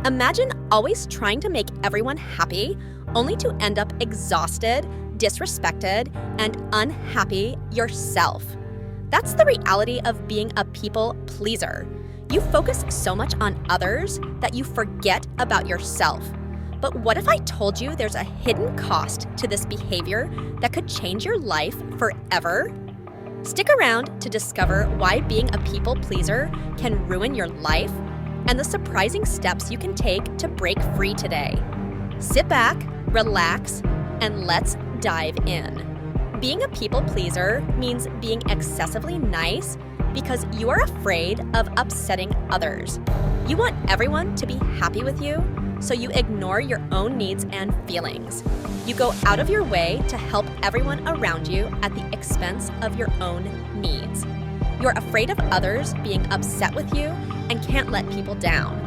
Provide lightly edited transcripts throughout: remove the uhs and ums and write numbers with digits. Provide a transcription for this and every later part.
Imagine always trying to make everyone happy, only to end up exhausted, disrespected, and unhappy yourself. That's the reality of being a people pleaser. You focus so much on others that you forget about yourself. But what if I told you there's a hidden cost to this behavior that could change your life forever? Stick around to discover why being a people pleaser can ruin your life and the surprising steps you can take to break free today. Sit back, relax, and let's dive in. Being a people pleaser means being excessively nice because you are afraid of upsetting others. You want everyone to be happy with you, so you ignore your own needs and feelings. You go out of your way to help everyone around you at the expense of your own needs. You're afraid of others being upset with you and can't let people down.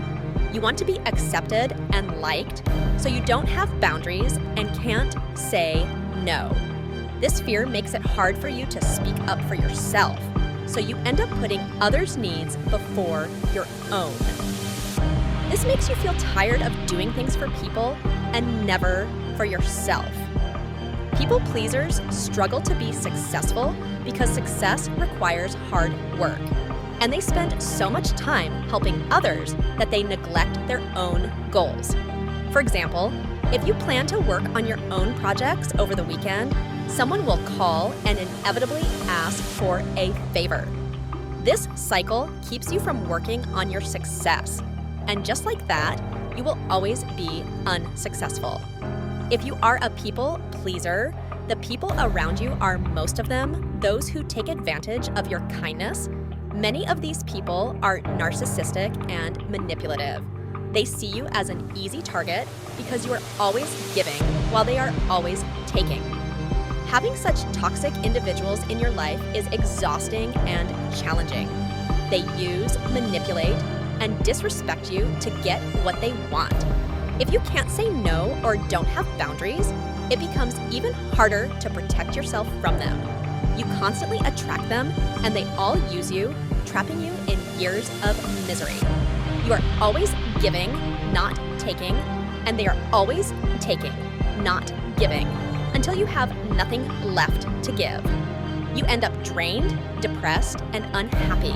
You want to be accepted and liked, so you don't have boundaries and can't say no. This fear makes it hard for you to speak up for yourself, so you end up putting others' needs before your own. This makes you feel tired of doing things for people and never for yourself. People pleasers struggle to be successful because success requires hard work, and they spend so much time helping others that they neglect their own goals. For example, if you plan to work on your own projects over the weekend, someone will call and inevitably ask for a favor. This cycle keeps you from working on your success, and just like that, you will always be unsuccessful. If you are a people pleaser, the people around you are, most of them, those who take advantage of your kindness. Many of these people are narcissistic and manipulative. They see you as an easy target because you are always giving while they are always taking. Having such toxic individuals in your life is exhausting and challenging. They use, manipulate, and disrespect you to get what they want. If you can't say no or don't have boundaries, it becomes even harder to protect yourself from them. You constantly attract them, and they all use you, trapping you in years of misery. You are always giving, not taking, and they are always taking, not giving, until you have nothing left to give. You end up drained, depressed, and unhappy,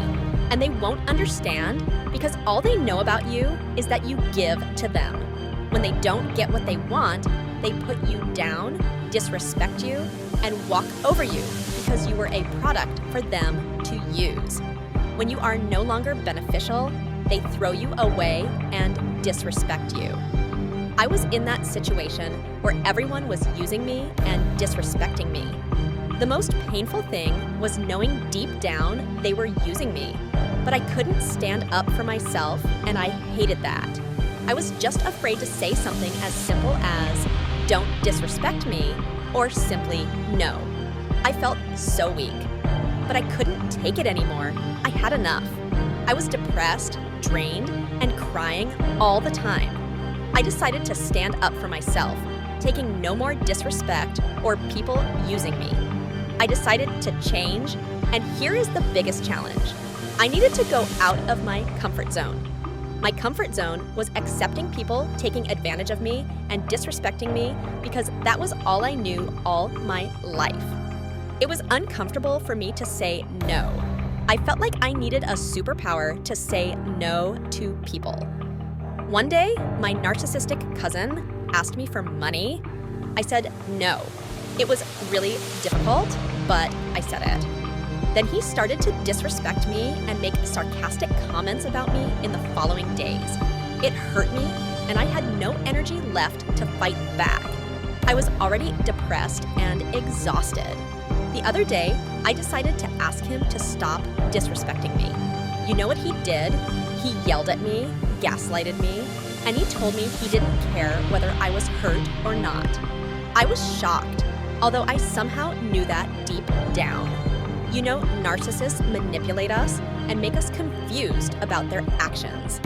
and they won't understand because all they know about you is that you give to them. When they don't get what they want, they put you down, disrespect you, and walk over you because you were a product for them to use. When you are no longer beneficial, they throw you away and disrespect you. I was in that situation where everyone was using me and disrespecting me. The most painful thing was knowing deep down they were using me, but I couldn't stand up for myself, and I hated that. I was just afraid to say something as simple as, "Don't disrespect me," or simply, "No." I felt so weak, but I couldn't take it anymore. I had enough. I was depressed, drained, and crying all the time. I decided to stand up for myself, taking no more disrespect or people using me. I decided to change, and here is the biggest challenge. I needed to go out of my comfort zone. My comfort zone was accepting people taking advantage of me and disrespecting me because that was all I knew all my life. It was uncomfortable for me to say no. I felt like I needed a superpower to say no to people. One day, my narcissistic cousin asked me for money. I said no. It was really difficult, but I said it. Then he started to disrespect me and make sarcastic comments about me in the following days. It hurt me, and I had no energy left to fight back. I was already depressed and exhausted. The other day, I decided to ask him to stop disrespecting me. You know what he did? He yelled at me, gaslighted me, and he told me he didn't care whether I was hurt or not. I was shocked, although I somehow knew that deep down. You know, narcissists manipulate us and make us confused about their actions.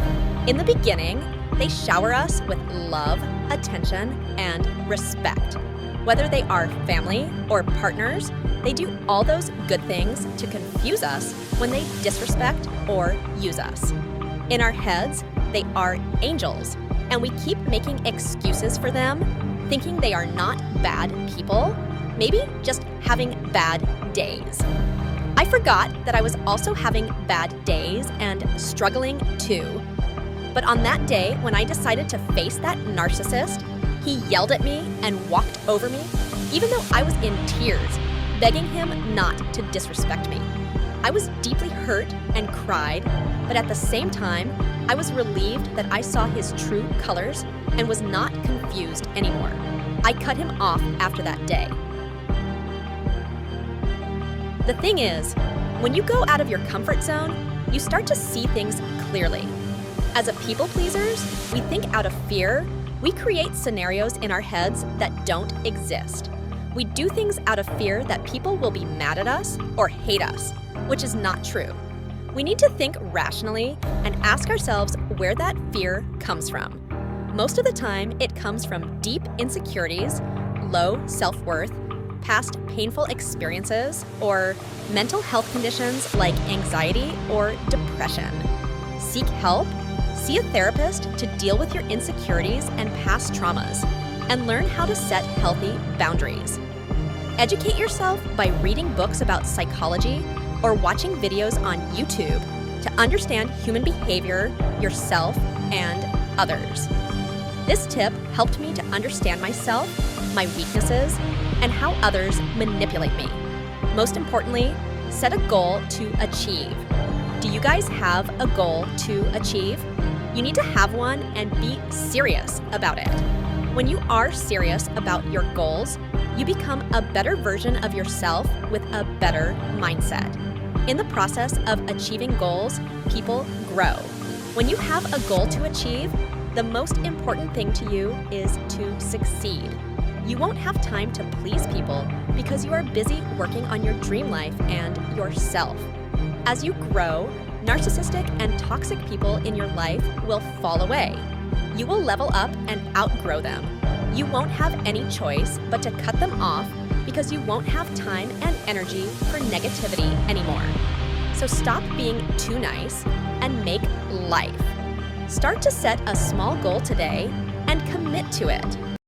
In the beginning, they shower us with love, attention, and respect. Whether they are family or partners, they do all those good things to confuse us when they disrespect or use us. In our heads, they are angels, and we keep making excuses for them, thinking they are not bad people, maybe just having bad days. I forgot that I was also having bad days and struggling too. But on that day, when I decided to face that narcissist, he yelled at me and walked over me, even though I was in tears, begging him not to disrespect me. I was deeply hurt and cried, but at the same time, I was relieved that I saw his true colors and was not confused anymore. I cut him off after that day. The thing is, when you go out of your comfort zone, you start to see things clearly. As a people pleasers, we think out of fear. We create scenarios in our heads that don't exist. We do things out of fear that people will be mad at us or hate us, which is not true. We need to think rationally and ask ourselves where that fear comes from. Most of the time, it comes from deep insecurities, low self-worth, past painful experiences, or mental health conditions like anxiety or depression. Seek help. See a therapist to deal with your insecurities and past traumas, and learn how to set healthy boundaries. Educate yourself by reading books about psychology or watching videos on YouTube to understand human behavior, yourself, and others. This tip helped me to understand myself, my weaknesses, and how others manipulate me. Most importantly, set a goal to achieve. Do you guys have a goal to achieve? You need to have one and be serious about it. When you are serious about your goals, you become a better version of yourself with a better mindset. In the process of achieving goals, people grow. When you have a goal to achieve, the most important thing to you is to succeed. You won't have time to please people because you are busy working on your dream life and yourself. As you grow, narcissistic and toxic people in your life will fall away. You will level up and outgrow them. You won't have any choice but to cut them off because you won't have time and energy for negativity anymore. So stop being too nice and make life. Start to set a small goal today and commit to it.